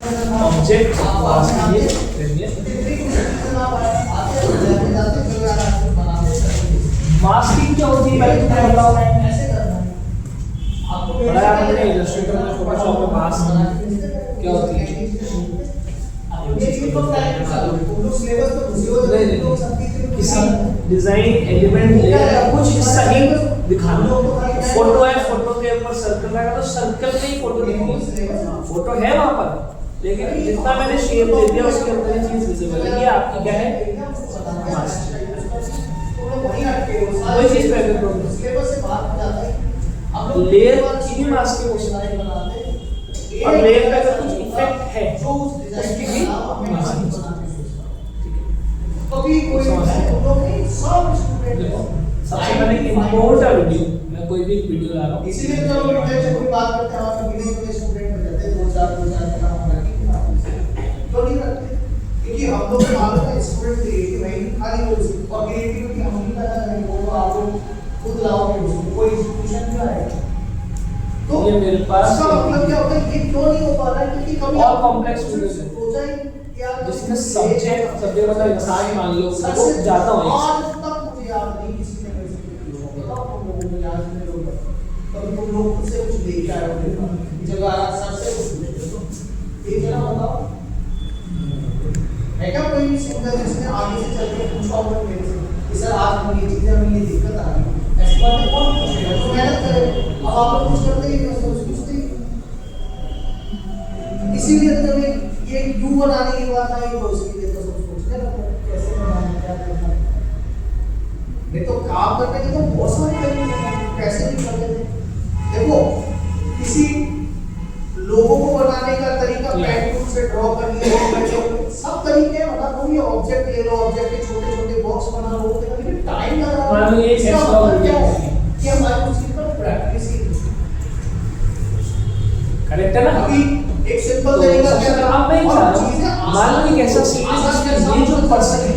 Object mask ये masking क्या होती है भाई तुमने बताओ। पढ़ाया हमने इलस्ट्रेटर में, फोटोशॉप में मास्क क्या होती है। किसी डिजाइन एलिमेंट लेकर कुछ हिस्सा ही दिखाना। फोटो है, फोटो के ऊपर सर्कल लगा तो सर्कल में ही फोटो दिखेगी। फोटो है वहां पर, लेकिन जितना मैंने शेप दे दिया उसके अंदर ये चीज विजिबल है। ये आपकी क्या है, मास्क। वही चीज पे अगर लेयर की भी मास्क के क्वेश्चन और लेयर का अगर कुछ इफेक्ट है उसकी भी मास्क। कभी कोई सब स्टूडेंट सबसे पहले इंपोर्ट अ वीडियो, मैं कोई भी वीडियो ला रहा हूं इसीलिए तो हम कोई बात करते हैं और वीडियो के स्टूडेंट हो जाते हैं 2-4 का हम रखेंगे तो नहीं रखते, क्योंकि हम लोग मालूम है स्टूडेंट क्रिएटिव है खाली और क्रिएटिविटी हम नहीं पता है वो आप लोग खुद लाओगे उसको, कोई इंस्टीट्यूशन भी आएगा तो ये मेरे पास इसका मतलब क्या होता है, ये क्यों नहीं हो पा रहा है क्योंकि कभी और कॉम्प्लेक्स वीडियोस है सोचा ही क्या जिसमें सब्जेक्ट मतलब इंसान मान लो वो ज्यादा हो। आज तक मुझे याद नहीं किसी ने कैसे बताओ तुम लोगों को याद नहीं होगा, तब तुम लोग खुद से कुछ देख आए होंगे जगह सर से कुछ पूछते तो ये जरा बताओ है क्या कोई भी सिंगर जिसने आगे से चल के पूछा होगा मेरे से कि सर आज मुझे ये चीजें हमें ये दिक्कत आ रही है, ऐसी बातें कौन पूछेगा, तो मेहनत करे। अब आप लोग कुछ करते ही नहीं, सोच पूछते ही। इसीलिए तो जब ये यू बनाने की बात आई तो इसलिए तो सब सोचने लगते हैं कैसे बनाना क्या करना। नहीं तो काम करने के तो बहुत सारे तरीके हैं, कैसे भी कर लेते हैं। देखो किसी लोगों को बनाने का तरीका पेन टूल से ड्रॉ कर लिया, सब तरीके बना दो, ये ऑब्जेक्ट ले लो, ऑब्जेक्ट के छोटे छोटे बॉक्स बना लो, तो टाइम लग रहा है। मान लो ये एक्स्ट्रा वीडियो कि हमारी उसकी पर प्रैक्टिस ही करेक्ट है ना। अभी एक सिंपल तरीका क्या है, आप मैं मान लो एक ऐसा सीन है जिसमें ये जो पर्सन है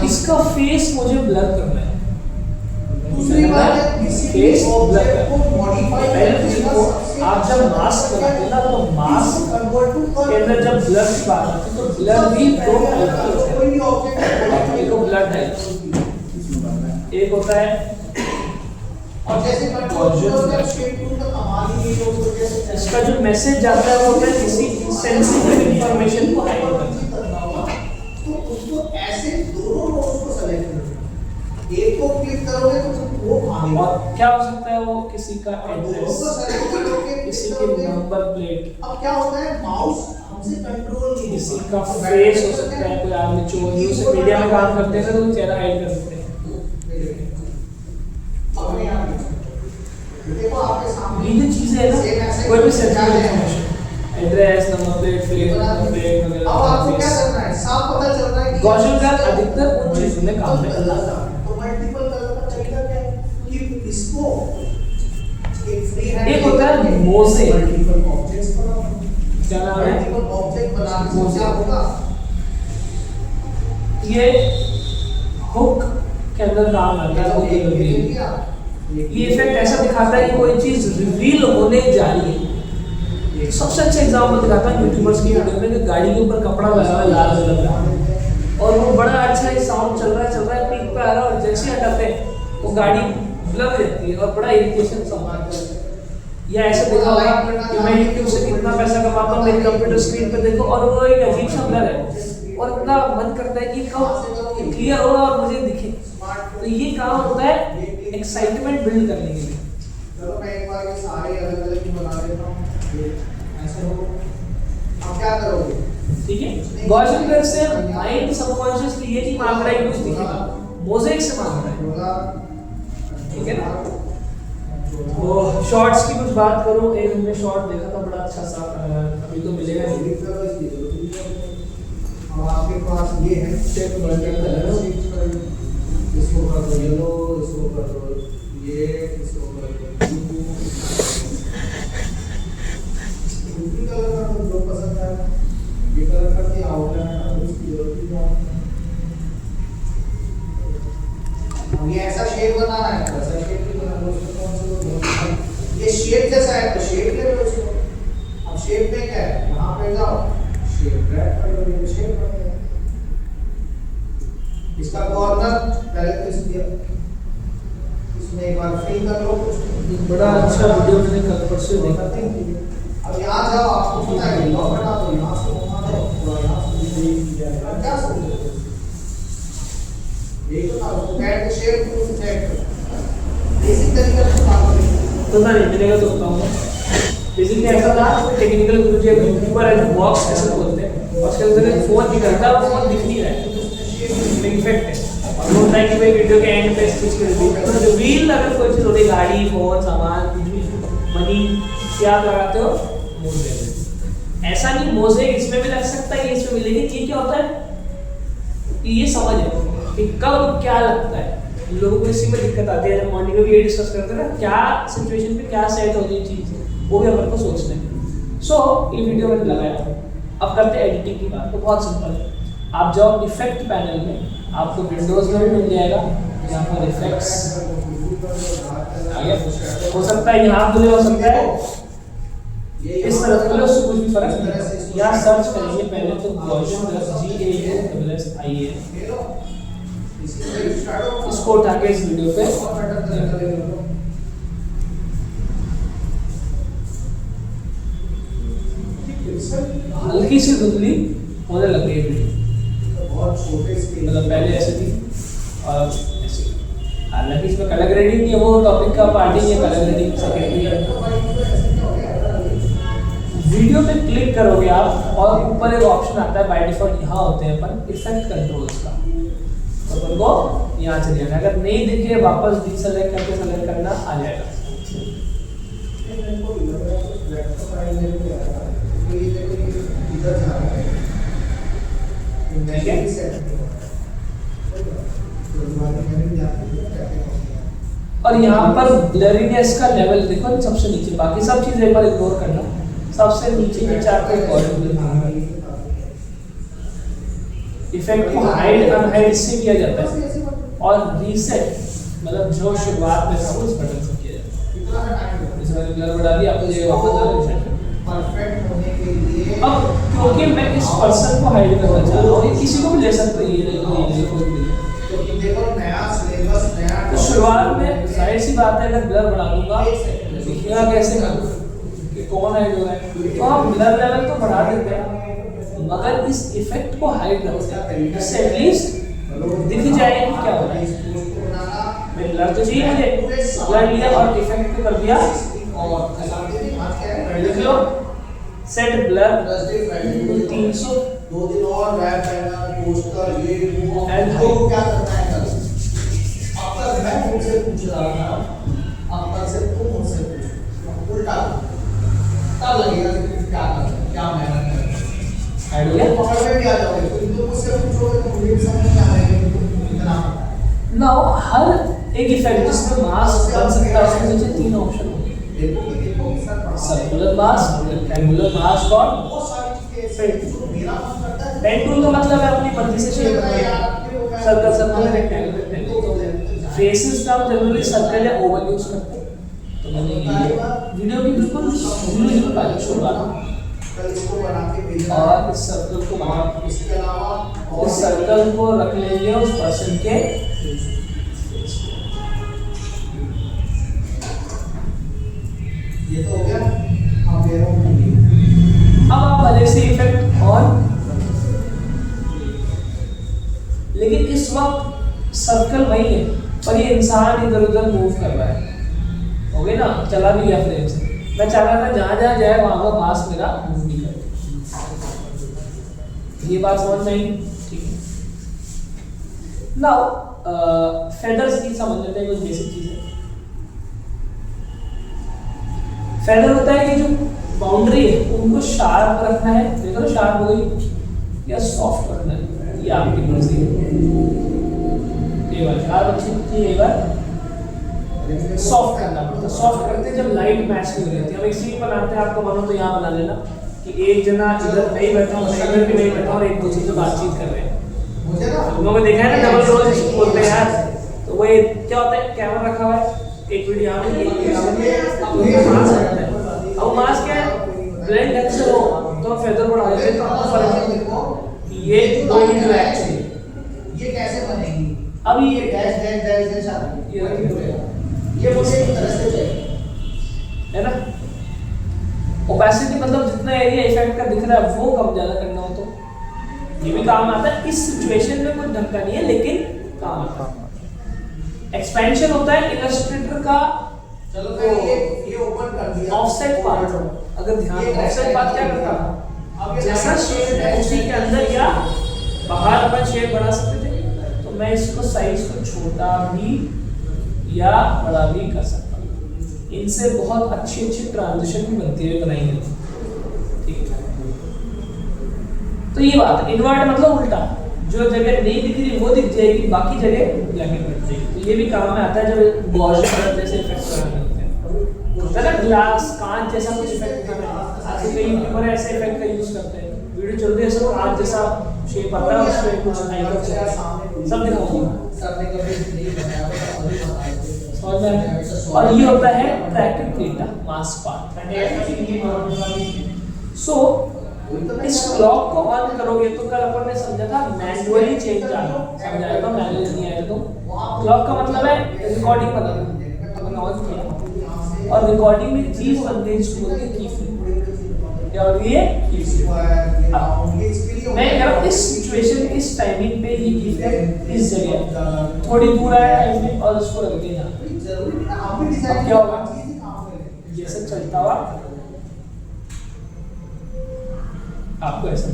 इसका फेस मुझे ब्लर करना है। दूसरी बात है किसी फेस ब्लर ऑब्जेक्ट को मॉडिफाई पहले आप जब मास्क लगाते हैं ना तो मास्क के अंदर जब ब्लर की बात आती है तो ब्लर भी दो टाइप के होते हैं। कोई भी ऑब्जेक्ट एक तो ब्लर टाइप, एक होता है और जैसे कंट्रोल का शेप टूल का कमाल ही ये जो जैसे इसका जो मैसेज जाता है वो होता है किसी सेंसिटिव इंफॉर्मेशन को हाइड करना। तो उसको ऐसे दोनों नोड्स को सेलेक्ट करो, एक को क्लिक करोगे तो वो भागेगा और क्या हो सकता है वो किसी का एड्रेस, उसको सेलेक्ट करोगे किसी के नंबर प्लेट, अब क्या होता है माउस हमसे कंट्रोल नहीं किसी का फेस हो सकता है, कोई आदमी चोर न्यूज़ से मीडिया में काम करते हैं तो वो चेहरा हाइड कर सकते हैं। अपने आप देखो आपके सामने ये जो चीजें है ना कोई भी sensitive information address number plate face number plate अब आपको क्या वगैरह करना है, साफ पता चल रहा है कि गॉसिप का अधिकतर उन चीजों में काम है। तो मल्टीपल कलर का तरीका क्या है कि इसको एक फ्री हैंड एक होता है मोज़ेक, मल्टीपल ऑब्जेक्ट्स बनाओ, क्या नाम है मल्टीपल ऑब्जेक्ट बनाने से क्या होगा, ये हुक के अंदर काम आता है। हुक रिवील, ये इफेक्ट ऐसा दिखाता है कि कोई चीज रिवील होने जा रही है। सबसे अच्छा एग्जांपल दिखाता है यूट्यूबर्स की वीडियो में कि गाड़ी के ऊपर कपड़ा लगा हुआ है लाल कलर का और वो बड़ा अच्छा ही साउंड चल रहा है पीक पे आ रहा है और जैसे ही हटाते हैं वो गाड़ी ब्लर हो जाती है और बड़ा इरिटेशन सा होता है। या ऐसे देखा होगा कि मैं यूट्यूब से कितना पैसा कमाता हूँ, मेरे कंप्यूटर स्क्रीन पे देखो और वो एक अजीब सा ब्लर है और इतना मन करता है कि कब क्लियर हो और मुझे दिखे। तो ये काम होता है एक्साइटमेंट बिल्ड करने के लिए। चलो मैं एक बार ये सारे अलग-अलग ही बना देता हूं, ये ऐसे हो। अब क्या करोगे, ठीक है, गॉसिप कलर से माइंड सबकॉन्शियसली ये नहीं मांग रहा है कुछ दिखेगा, मोज़ेक से मांग रहा है, ठीक है ना। तो शॉर्ट्स की कुछ बात करो, एक हमने शॉर्ट देखा था बड़ा अच्छा सा, अभी तो मिलेगा नहीं। अब आपके पास ये है शेप बटन कलर, इसको कर दो येलो, इसको कर दो ये, इसको कर दो ब्लू कलर का तो जो पसंद है ये कलर कर दिया, आउटलाइन का उसकी जरूरत नहीं है। अब ये ऐसा शेप बनाना है, ऐसा शेप भी बना लो, उसको कौन सा ये शेप जैसा है तो शेप ले लो उसको। अब शेप में क्या है, यहाँ पे जाओ शेप ड्रैग कर लो, ये शेप बन गया। इसका कॉर्नर पहले तो इसमें एक बार फिल कर लो कुछ। बड़ा अच्छा वीडियो मैंने कल परसों देखा था। अब यहाँ जाओ, आपको पता है लॉक हटा दो, यहाँ से घुमा दो और यहाँ से क्या सोचते हो, ये तो ना कैट शेप को सेट करो इसी तरीके से काम करेंगे। तो मैं इंजीनियर का तो बताऊंगा। बेसिकली ऐसा था, टेक्निकल गुरुजी ऊपर है बॉक्स ऐसे बोलते हैं, और उसके अंदर फोन निकलता है और फोन दिख नहीं रहा है, इफेक्ट है। और वो होता है कि भाई वीडियो के एंड पे स्विच कर दी, तो जो व्हील अगर कोई चीज होती, गाड़ी, फोन, सामान, कुछ भी, मनी, क्या आप लगाते हो, मोड़ देते हो। ऐसा नहीं मोज़ेक इसमें भी लग सकता है, ये इसमें भी, लेकिन ये क्या होता है कि ये समझ है कि कब क्या लगता है। लोगों को इसी में दिक्कत आती है। जब मॉर्निंग में भी ये डिस्कस करते हैं ना, क्या सिचुएशन पे क्या सेट होनी है चीज़, वो भी अपन को सोचना है। सो ये वीडियो मैंने लगाया। अब करते हैं एडिटिंग की बात। तो बहुत सिंपल है, आप जाओ इफेक्ट पैनल में, आपको विंडोज में भी मिल जाएगा, यहाँ पर इफेक्ट्स आ गया। हो सकता है यहाँ खुले, हो सकता है इस तरफ खुले, उससे कुछ भी फर्क नहीं। यहाँ सर्च करेंगे पहले तो गॉसियन GAUSSIAN, इसको उठा के इस वीडियो पे हल्की सी धुंधली होने लग गई वीडियो, बहुत छोटे स्केल, मतलब पहले ऐसे थी और ऐसे। हालांकि इसमें कलर ग्रेडिंग नहीं है, वो टॉपिक का पार्टी नहीं है, कलर ग्रेडिंग सेकेंडरी है। वीडियो पे क्लिक करोगे आप और ऊपर एक ऑप्शन आता है, बाय डिफॉल्ट यहाँ होते हैं पर इफेक्ट कंट्रोल्स का, तो अपन को यहाँ चले जाना। अगर नहीं दिखे वापस डीसेलेक्ट करके सेलेक्ट करना आ जाएगा। और यहाँ पर ब्लरीनेस का लेवल देखो सबसे नीचे, बाकी सब चीज़ एक बार इग्नोर करना, सबसे नीचे के चार पे इफेक्ट को हाइड अनहाइड से किया जाता है, और रीसेट मतलब जो शुरुआत में था उस बटन से किया जाता है। इस बार ब्लर बढ़ा दिया, आपको ये वापस आ रहा है परफेक्ट होने के लिए। अब क्योंकि मैं इस पर्सन को हाइड करना चाह रहा हूँ, किसी को भी ले सकते हो, ये ले लो, ये ले लो, कोई भी ले लो। तो देखो नया सिलेबस, नया तो शुरुआत में जाहिर सी बात है, अगर ब्लर बढ़ा दूंगा दिखेगा कैसे कि कौन हाइड हो रहा है। तो हम ब्लर लेवल तो बढ़ा देते हैं, मगर इस इफेक्ट को हाइड रखते हैं, इससे एटलीस्ट दिख जाए कि क्या हो रहा है। मैं ब्लर तो चाहिए मुझे, ब्लर लिया और इफेक्ट को कर दिया, लिख लो सेट ब्लर 300, 2 दिन और रैप करना, पोस्टर ये वो, एंड तो क्या करना है कल। अब तक मैं मुझसे पूछ रहा था, अब तक से तुम मुझसे पूछ, उल्टा तब लगेगा कि क्या करना, क्या मेहनत करना। हाइड हो गया। पकड़ में भी आ जाओगे, तो तुम मुझसे पूछोगे तो मुझे भी समझ में आ जाएगा कि तुम इतना पता है। नाउ हर एक इफेक्ट जिसमें मास्क बन सकता है, उसके नीचे 3 ऑप्शन होंगे, सर्कुलर मास्क, रेक्टेंगुलर मास्क और बहुत सारी चीजें मेरा मन करता है। पेन टूल का मतलब है अपनी मर्जी से शेप करना, circle circle rectangle rectangle. Faces का हम जनरली सर्कल या ओवल यूज करते हैं। तो मैंने ये वीडियो की बिल्कुल यूज कर शुरुआत कल इसको बना के भेजना, और इस सर्कल को बना, इसके अलावा इस सर्कल को रख लेंगे उस पर्सन के। ये तो हो गया। अब आप भले से इफेक्ट ऑन, लेकिन इस वक्त सर्कल वही है पर ये इंसान इधर उधर मूव कर रहा है, हो गया ना, चला भी गया फ्रेम से। मैं चाह रहा था जहां जहां जाए वहां का मास्क मेरा मूव नहीं करे। ये बात समझ में आई? ठीक है। नाउ फेदर्स की समझ लेते हैं, कुछ बेसिक चीजें। फेदर होता है कि जो बाउंड्री है उनको शार्प रखना है, देखो ना शार्प हो गई, या सॉफ्ट रखना है, ये आपकी मर्जी है। ये बार शार्प अच्छी होती है, ये बार सॉफ्ट करना पड़ता है। सॉफ्ट करते हैं जब लाइट मैच नहीं रहती। हम एक सीन बनाते हैं, आपको मानो तो यहाँ बना लेना कि एक जना इधर नहीं बैठा और इधर भी नहीं बैठा और एक दूसरे से बातचीत कर रहे हैं। मुझे ना लोगों ने देखा है ना डबल रोल जिसको बोलते हैं यार, तो वो क्या होता है, कैमरा रखा हुआ है, एक वीडियो यहाँ पे, एक वीडियो यहाँ पे, तो ये मास्क रहता है। अब मास्क क्या है, ब्लेंड ढंग से हो तो फेदर बढ़ा देते तो आपको फर्क है। ये दो वीडियो एक्चुअली ये कैसे बनेगी? अब ये डैश डैश डैश डैश आ रही है, ये मुझे एक तरह से चाहिए है ना। ओपेसिटी मतलब जितना एरिया इफेक्ट का दिख रहा है वो कम ज्यादा करना हो तो ये भी काम आता है। इस सिचुएशन में कुछ ढंग का नहीं है लेकिन काम आता है। एक्सपेंशन होता है इलस्ट्रेटर का। चलो तो ये ओपन कर दिया ऑफसेट पार्ट। अगर ध्यान ऑफसेट पार्ट क्या करता है, जैसा शेड है उसी के अंदर या बाहर अपन शेड बढ़ा सकते थे, तो मैं इसको साइज को छोटा भी या बड़ा भी कर सकता हूँ। इनसे बहुत अच्छी अच्छी ट्रांजिशन भी बनती हुई बनाई जाती है। ठीक है, तो ये बात है। इन्वर्ट मतलब उल्टा, जो जगह नहीं दिख रही वो दिख जाएगी, बाकी जगह ब्लैक एंड व्हाइट जाएगी। तो ये भी काम में आता है जब गॉसियन जैसे इफेक्ट बनाने होते हैं, होता है ना ग्लास कांच जैसा कुछ इफेक्ट करना है। आज कई यूट्यूबर ऐसे इफेक्ट का यूज करते हैं, वीडियो चल रही है सब कांच जैसा शेप आता है उसमें कुछ आइकन सब दिखाऊंगा। और ये होता है ट्रैकिंग डेटा मास्क पार्ट। सो इस क्लॉक को ऑन करोगे तो कल अपन ने समझा था मैनुअली चेंज आना, समझाया था मैनुअली नहीं आया तो। क्लॉक का मतलब है रिकॉर्डिंग बनाना, अपन ऑन किया और रिकॉर्डिंग में चीज बन गई जिसको बोलते हैं की फ्रेम। और ये की फ्रेम मैं कह रहा हूं इस सिचुएशन इस टाइमिंग पे ये की फ्रेम इस जगह थोड़ी दूर आया टाइम और उसको रख दिया। अब क्या होगा, जैसे चलता हुआ आपको ऐसा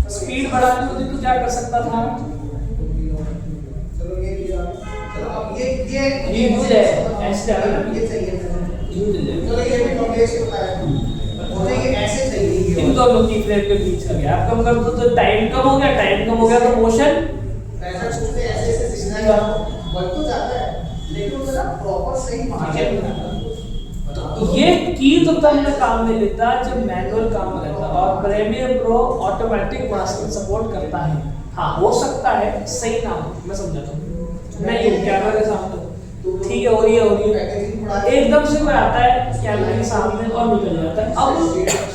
स्पीड बढ़ानी होती तो क्या कर सकता था, चलो अब ये यूज है ऐसे आ रहा है ये चाहिए यूज है। चलो ये भी कॉम्प्लेक्स होता है, मुझे ये ऐसे चाहिए। इन दोनों की फ्रेम के बीच का गैप कम कर दो तो टाइम कम हो गया, टाइम कम हो गया तो मोशन ऐसा छूटते ऐसे ऐसे दिखना बन तो जाता है लेकिन वो ना प्रॉपर सही मार्जिन। तो ये की तो तब में काम में लेता जब मैनुअल काम रहता, और Premiere Pro automatic masking support करता है। हाँ हो सकता है सही ना हो, मैं समझाता हूँ। मैं ये कैमरा के सामने ठीक है हो रही है एकदम से कोई आता है कैमरे के सामने और निकल जाता है। अब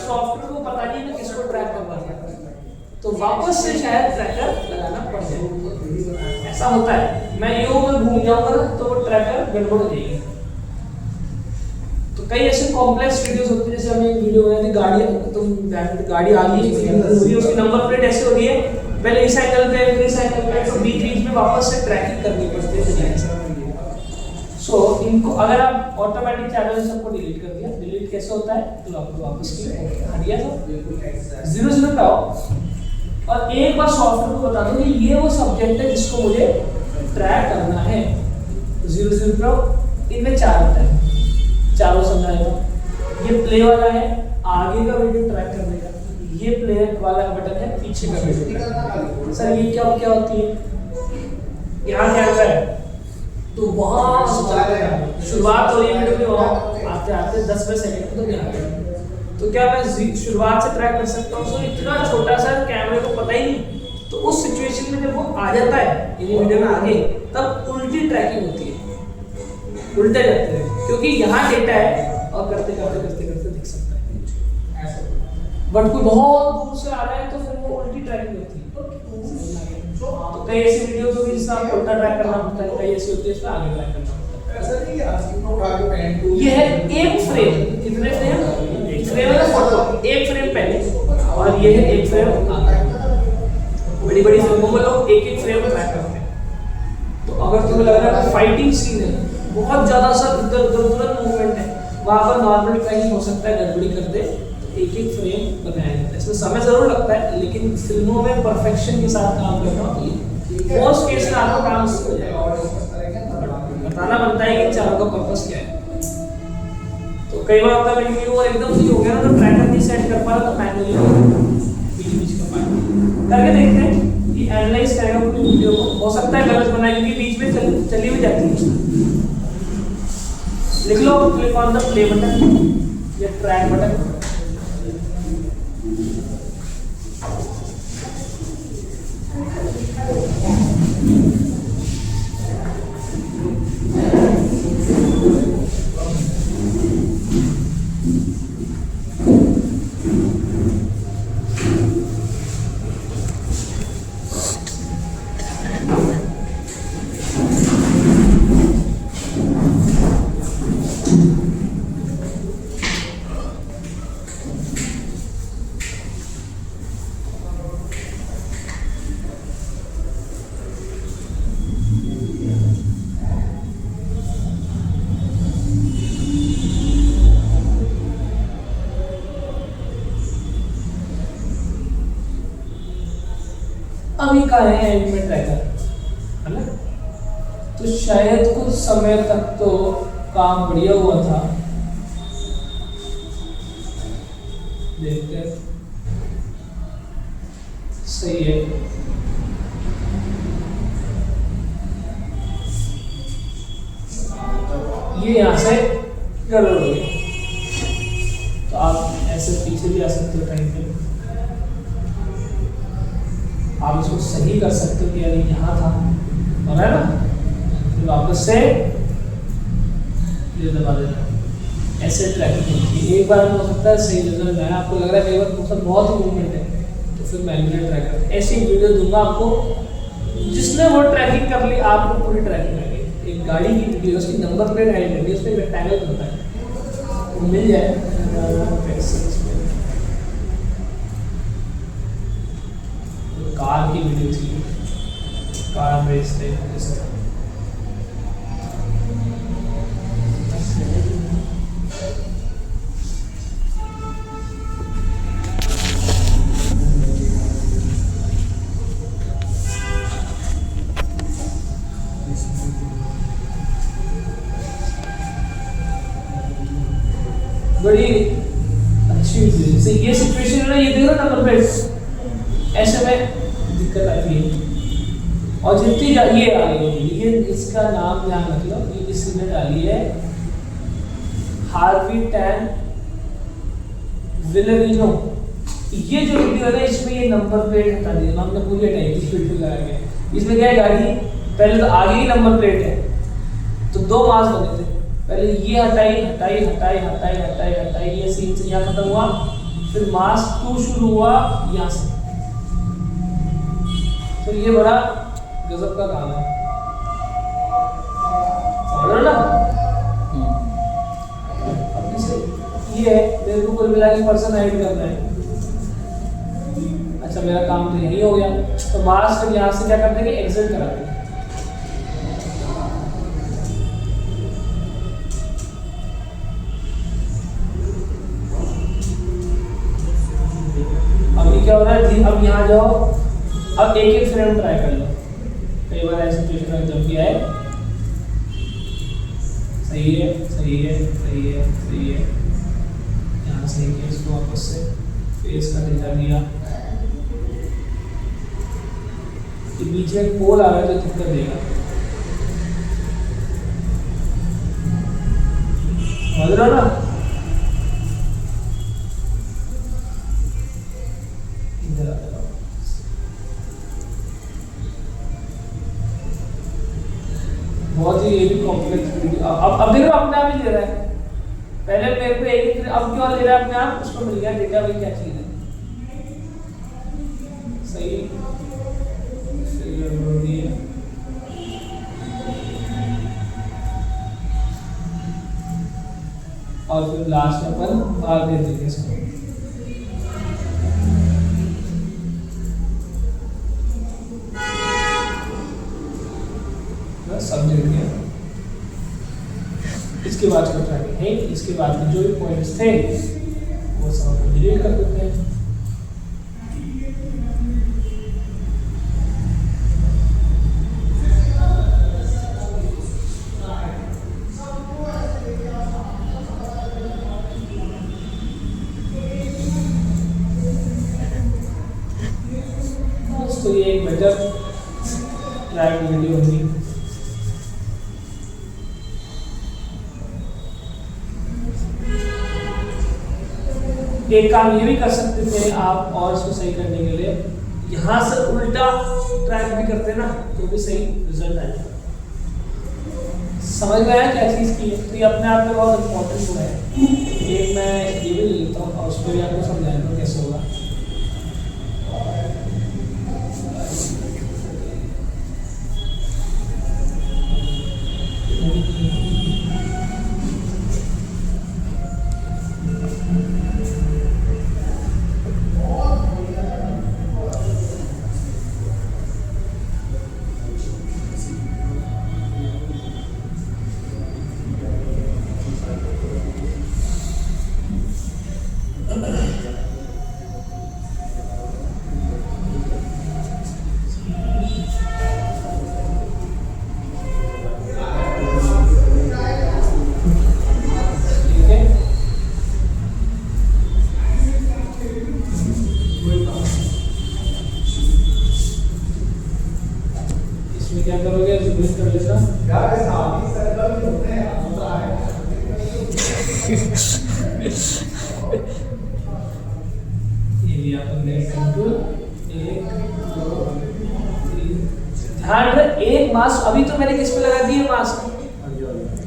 सॉफ्टवेयर को पता नहीं मैं किसको ट्रैक कर रहा था, तो वापस से शायद ट्रैकर लगाना पड़ जाए। ऐसा होता है, मैं यूं में घूम जाऊंगा ना तो वो ट्रैकर गड़बड़ हो जाएगी। तो कई ऐसे कॉम्प्लेक्स वीडियोस होते हैं, जैसे हमें एक वीडियो बनाई थी गाड़ी आ गई उसकी नंबर प्लेट ऐसे हो रही है, पहले इस एंगल पे फिर इस एंगल पे, तो बीच में वापस से ट्रैकिंग करनी पड़ती है। सो इनको अगर आप ऑटोमेटिक चैनल सबको डिलीट कर दिया, डिलीट कैसे होता है तो आपको वापस हटिया सब 0 पे आओ और एक बार सॉफ्टवेयर को बता दो कि ये वो सब्जेक्ट है जिसको मुझे ट्रैक करना है। 0 पे आओ, इनमें 4 होता है, चारों समझाएगा। ये प्ले वाला है आगे का वीडियो ट्रैक करने का, ये प्ले वाला बटन है पीछे का वीडियो। सर ये क्या होती है, यहाँ कैमरा है तो वहाँ शुरुआत हो रही है वीडियो की, वहाँ आते आते 10वें सेकंड तो यहाँ पे, तो क्या मैं शुरुआत से ट्रैक कर सकता हूँ। सो इतना छोटा सा कैमरे को पता ही नहीं, तो उस सिचुएशन में जब वो आ जाता है ये वीडियो में आगे, तब उल्टी ट्रैकिंग होती है, उल्टे जाते हैं क्योंकि यहाँ डेटा है और करते दिख सकता है। बट कोई बहुत दूर से आ रहा है तो फिर वो उल्टी ट्रैकिंग होती है। तो कई ऐसी वीडियो जो भी जिसमें आपको उल्टा ट्रैक करना होता है, कई ऐसी होती है इसमें आगे ट्रैक करना होता है। ऐसा नहीं है आज की उठा के पहन को ये है एक फ्रेम, कितने फ्रेम, एक फ्रेम है ना फोटो, एक फ्रेम पहले और ये है एक फ्रेम आगे। बड़ी बड़ी फिल्मों में लोग एक एक फ्रेम ट्रैक करते हैं। तो अगर तुम्हें लग रहा है फाइटिंग सीन है, बहुत ज्यादा सा इधर उधर तुरंत मूवमेंट है, वहां पर नॉर्मल ट्रैकिंग हो सकता है गड़बड़ी करते, एक एक फ्रेम बनाया जाता है। इसमें समय जरूर लगता है लेकिन फिल्मों में परफेक्शन के साथ काम करना होती है। मोस्ट केस में आपका काम हो जाएगा, बताना बनता है कि चारों का पर्पस क्या है। तो कई बार होता है वीडियो एकदम से हो गया ना तो ट्रैकर नहीं सेट कर पा रहा तो मैनुअली बीच का पार्ट करके देखते हैं कि एनालाइज करेगा पूरी वीडियो को। हो सकता है गलत बनाए क्योंकि बीच में चली भी जाती है। लिख लो click on the play button या ट्रैक बटन। अभी कहाँ है एलिमेंट ट्रैकर, है ना। तो शायद कुछ समय तक तो काम बढ़िया हुआ था, देखते हैं। सही है, ये यहाँ से गड़बड़ हो गया। तो आप ऐसे पीछे भी आ सकते हो टाइम पे, आप इसको सही कर सकते हो कि यार यहाँ था, और है ना, फिर वापस से ये दबा देना। ऐसे ट्रैकिंग होती है। एक बार में हो सकता है सही रिजल्ट ना आए, आपको लग रहा है कई बार मौसम बहुत ही मूवमेंट है, तो फिर मैनुअल ट्रैकर ऐसी वीडियो दूंगा आपको, जिसने वो ट्रैकिंग कर ली आपको पूरी ट्रैकिंग आएगी। एक गाड़ी की वीडियो, उसकी नंबर प्लेट हाइड करनी है, उसमें रेक्टेंगल बनता है, वो मिल जाए कार की वीडियो थी, कार रेस थे इस तरह। बड़ी अच्छी जैसे ये सिचुएशन है ना, ये देखो नंबर प्लेट, ऐसे में दिक्कत आती है। और जितनी ये आ रही होगी, ये इसका नाम ध्यान रख लो, ये इसने डाली है हार्वी टैन विलरिनो। ये जो वीडियो है ना, इसमें ये नंबर प्लेट हटा दिया, हमने पूरी हटाई थी वीडियो लगा के। इसमें क्या है, गाड़ी पहले तो आगे ही नंबर प्लेट है, तो दो मास बने थे, पहले ये हटाई हटाई हटाई हटाई हटाई हटाई, ये सीन से यहाँ खत्म हुआ, फिर मास 2 शुरू हुआ यहाँ से। तो ये बड़ा गजब का काम है, समझ रहे हो ना। अब इसे ये है, मेरे को कुल मिला के पर्सन हाइड करना है। अच्छा, मेरा काम तो यही हो गया, तो मास फिर यहाँ से क्या कर देंगे, एग्जिट करा देंगे। क्या हो रहा है, अब यहाँ जाओ, अब एक एक फ्रेम ट्राई कर लो। कई बार ऐसी सिचुएशन जब भी आए, सही है सही है सही है सही है, यहाँ सही किया, इसको वापस से फेस का डेटा दिया, कि बीच में एक पोल आ रहा है जो दिक्कत देगा, समझ रहे हो ना। बहुत ही ये भी कॉम्प्लेक्स वीडियो, अब देखो अपने आप ही ले रहा है, पहले मेरे को एक, अब क्यों ले रहा है अपने आप, उसको मिल गया डेटा, भाई क्या चीज है, सही सही है। और फिर लास्ट में अपन बाहर दे देंगे इसको। सब मिल गया। इसके बाद जो ट्रैकिंग है, इसके बाद में जो भी पॉइंट्स थे वो सब डिलीट कर देते हैं। तो ये एक बेटर ट्रैक वीडियो होगी। एक काम ये भी कर सकते थे आप, और इसको सही करने के लिए यहाँ से उल्टा ट्रैक भी करते ना, तो भी सही रिजल्ट आएगा। समझ में आया क्या चीज़ की है, तो ये अपने आप में बहुत इंपॉर्टेंट हुआ है। एक मैं ये भी ले लेता हूँ और उसको भी आपको समझाएगा कैसे होगा। दिया अपन ने कंट्रोल 1 2 3। ध्यान रख एक मास्क अभी तो मैंने किस पे लगा दी है मास्क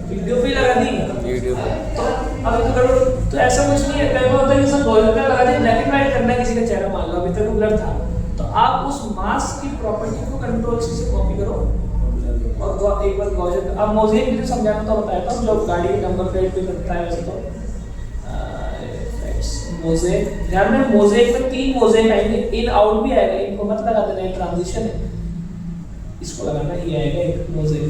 वीडियो पे लगा दी वीडियो पे। तो अभी तो करो तो ऐसा कुछ नहीं है कई बार होता है कि सब गोल्डन लगा दे ब्लैक एंड व्हाइट करना है किसी का चेहरा मान लो अभी तक ब्लर था तो आप उस मास्क की प्रॉपर्टी को कंट्रोल सी से कॉपी करो और एक बार गॉजन अब मोज़ेक भी समझाना तो बताया था जो गाड़ी के नंबर प्लेट पे लगता है वैसे तो मोज़ेक ध्यान में मोज़ेक में 3 मोज़ेक आएंगे इन आउट भी आएगा इनको मत लगा देना ट्रांजिशन है इसको लगाना ये आएगा एक मोज़ेक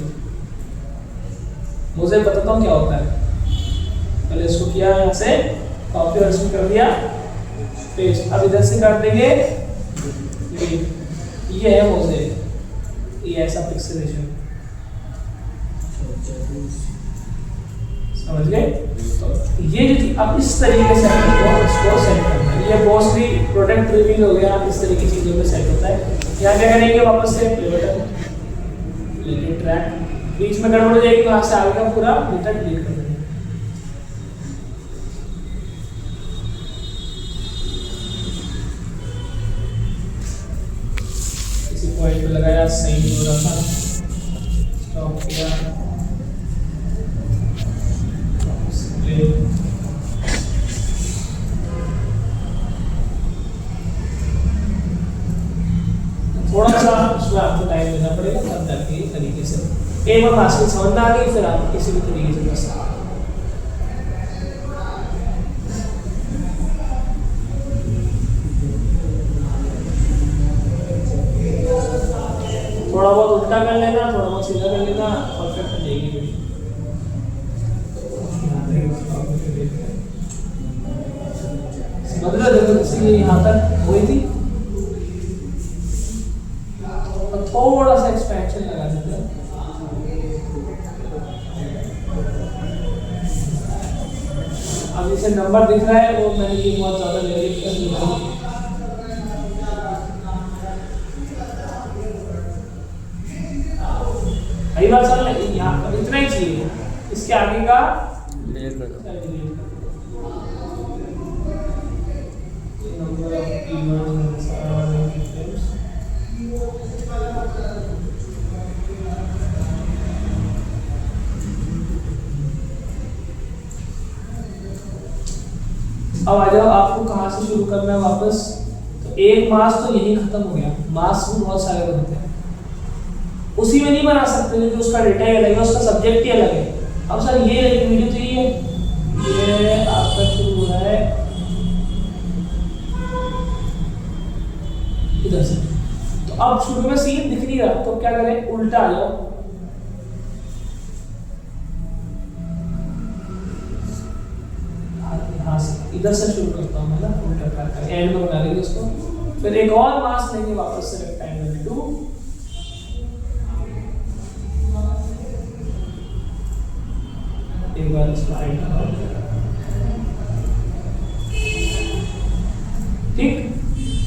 मोज़ेक बताता हूँ क्या होता है पहले इसको किया यहाँ से कॉपी और इसमें कर दिया पेस्ट अब इधर से कर देंगे ये है मोज़ेक ये ऐसा पिक्सेलेशन समझ गए तो ये जो थी अब इस तरीके से इसको सेट करना है ये मोस्टली प्रोडक्ट रिवील हो गया इस तरह की चीज़ों में सेट होता है यहाँ क्या करेंगे वापस से प्ले बटन लेके ट्रैक बीच में गड़बड़ हो जाएगी तो यहाँ से आगे का पूरा डेटा डिलीट कर देंगे इसी पॉइंट पे लगाया सही हो रहा था स्टॉप किया थोड़ा सा उसमें आपको टाइम देना पड़ेगा तब जाके ये तरीके से एक बार मास्किंग समझ में आ गई फिर आप किसी भी तरीके से कर सकते हैं थोड़ा बहुत उल्टा कर लेना थोड़ा बहुत सीधा कर लेना परफेक्ट हो जाएगी वीडियो मतलब देखो जैसे यहाँ तक हुई थी और थोड़ा सा एक्सपेंशन लगा देते हैं अब इसे नंबर दिख रहा है वो मैंने ये बहुत ज़्यादा लेवल कर लिया कई बार सर यहाँ इतना ही चाहिए इसके आगे का डिलीट कर दो number of keywords and items. अब आ जाओ आपको कहाँ से शुरू करना है वापस तो एक मास तो यही खत्म हो गया मास में बहुत सारे बनते हैं उसी में नहीं बना सकते क्योंकि उसका डेटा ही अलग है उसका सब्जेक्ट ही अलग है अब सर ये वीडियो तो ये आपका शुरू हो रहा है इधर से तो अब शुरू में सीन दिख नहीं रहा तो क्या करें उल्टा आ जाओ हाँ इधर से शुरू करता हूँ मैं ना उल्टा करके एंड में बना लेंगे इसको फिर एक और मास लेंगे वापस से रेक्टेंगल 2 एक बार इसको हाइड करो ठीक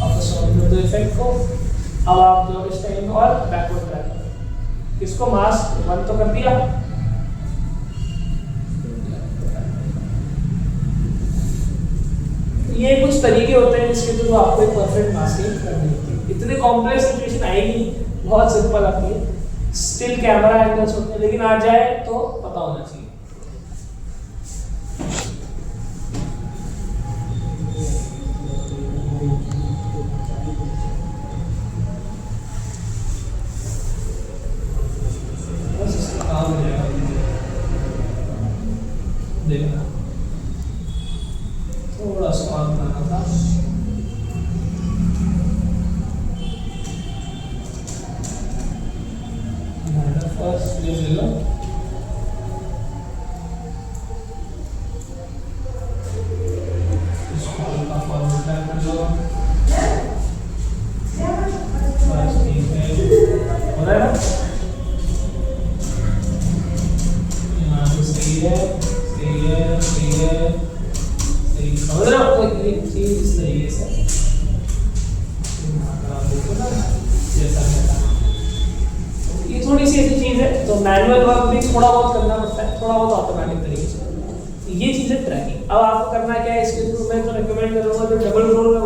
वापस ऑन कर दो इफेक्ट को अब आप जो इस टाइम और बैकवर्ड ट्रैक करो इसको मास्क 1 तो कर दिया ये कुछ तरीके होते हैं जिसके थ्रू आपको एक परफेक्ट मास्किंग करनी होती है इतने कॉम्प्लेक्स सिचुएशन आएगी बहुत सिंपल आती है स्टिल कैमरा एंगल्स होते हैं लेकिन आ जाए तो पता होना चाहिए देखना थोड़ा सा और बनाना था फर्स्ट ये ले लो इसको हल्का फॉरवर्ड कर लो बस ठीक है हो रहा है ना यहाँ से सही है समझ रहे हो ये चीज इस तरीके से देखो ना जैसा ये थोड़ी सी ऐसी चीज है तो मैनुअल वर्क भी थोड़ा बहुत करना पड़ता है थोड़ा बहुत ऑटोमेटिक तरीके से ये चीज है ट्रैकिंग अब आपको करना क्या है इसके थ्रू मैं तो रिकमेंड करूंगा जो डबल रोल में